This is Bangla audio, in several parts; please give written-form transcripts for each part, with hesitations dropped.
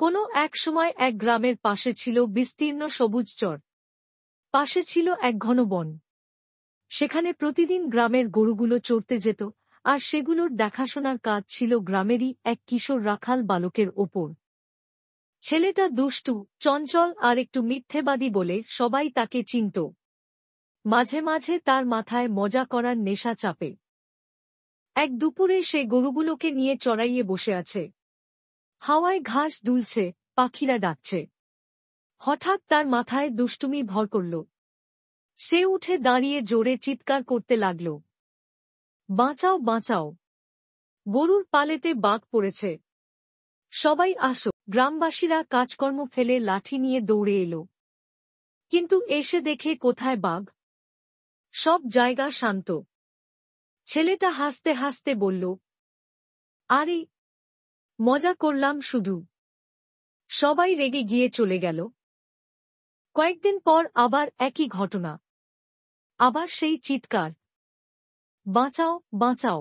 কোনো এক সময় এক গ্রামের পাশে ছিল বিস্তীর্ণ সবুজ চর। পাশে ছিল এক ঘন বন। সেখানে প্রতিদিন গ্রামের গরুগুলো চড়তে যেত, আর সেগুলোর দেখাশোনার কাজ ছিল গ্রামেরই এক কিশোর রাখাল বালকের ওপর। ছেলেটা দুষ্টু, চঞ্চল আর একটু মিথ্যেবাদী বলে সবাই তাকে চিনত। মাঝে মাঝে তার মাথায় মজা করার নেশা চাপে। এক দুপুরে সে গরুগুলোকে নিয়ে চড়াইয়ে বসে আছে। হাওয়ায় ঘাস দুলছে, পাখিরা ডাকছে। হঠাৎ তার মাথায় দুষ্টুমি ভর করল। সে উঠে দাঁড়িয়ে জোরে চিৎকার করতে লাগল, বাঁচাও বাঁচাও, গরুর পালেতে বাঘ পড়েছে, সবাই আসো। গ্রামবাসীরা কাজকর্ম ফেলে লাঠি নিয়ে দৌড়ে এলো। কিন্তু এসে দেখে কোথায় বাঘ, সব জায়গা শান্ত। ছেলেটা হাসতে হাসতে বলল, আরে মজা করলাম শুধু। সবাই রেগে গিয়ে চলে গেল। কয়েকদিন পর আবার একই ঘটনা। আবার সেই চিৎকার, বাঁচাও বাঁচাও,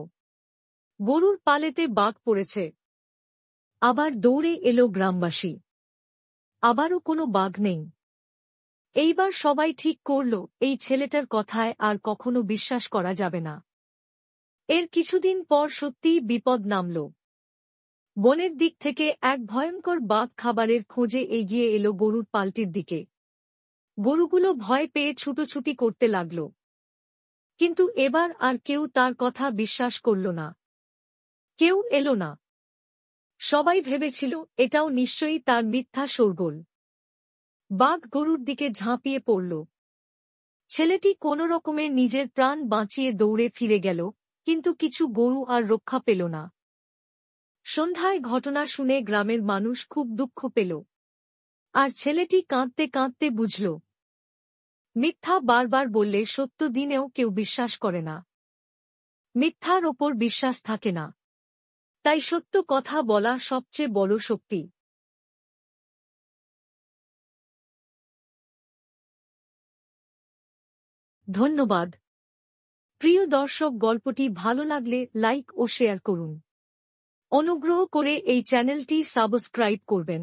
গরুর পালেতে বাঘ পড়েছে। আবার দৌড়ে এলো গ্রামবাসী। আবারও কোনো বাঘ নেই। এইবার সবাই ঠিক করল এই ছেলেটার কথায় আর কখনো বিশ্বাস করা যাবে না। এর কিছুদিন পর সত্যিই বিপদ নামল। বনের দিক থেকে এক ভয়ঙ্কর বাঘ খাবারের খোঁজে এগিয়ে এলো গরুর পালটির দিকে। গরুগুলো ভয় পেয়ে ছুটোছুটি করতে লাগল। কিন্তু এবার আর কেউ তার কথা বিশ্বাস করল না। কেউ এলো না। সবাই ভেবেছিল এটাও নিশ্চয়ই তার মিথ্যা শোরগোল। বাঘ গরুর দিকে ঝাঁপিয়ে পড়ল। ছেলেটি কোনো রকমে নিজের প্রাণ বাঁচিয়ে দৌড়ে ফিরে গেল, কিন্তু কিছু গরু আর রক্ষা পেল না। সন্ধ্যায় ঘটনা শুনে গ্রামের মানুষ খুব দুঃখ পেল। আর ছেলেটি কাঁদতে কাঁদতে বুঝল, মিথ্যা বারবার বললে সত্য দিনেও কেউ বিশ্বাস করে না। মিথ্যার ওপর বিশ্বাস থাকে না। তাই সত্য কথা বলা সবচেয়ে বড় শক্তি। ধন্যবাদ। প্রিয় দর্শক, গল্পটি ভালো লাগলে লাইক ও শেয়ার করুন। অনুগ্রহ করে এই চ্যানেলটি সাবস্ক্রাইব করবেন।